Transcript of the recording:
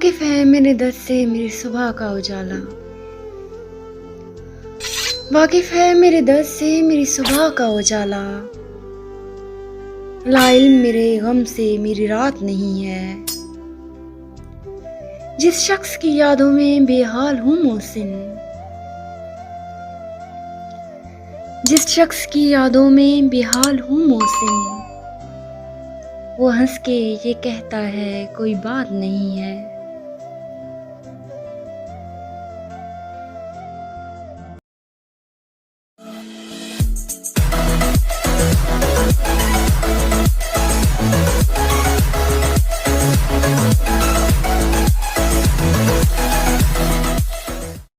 वाकिफ है मेरे दर्द से मेरी सुबह का उजाला, वाकिफ है मेरे दर्द से मेरी सुबह का उजाला, लाइल्म मेरे गम से मेरी रात नहीं है। जिस शख्स की यादों में बेहाल हूँ मोहसिन, जिस शख्स की यादों में बेहाल हूँ मोहसिन, वो हंस के ये कहता है कोई बात नहीं है।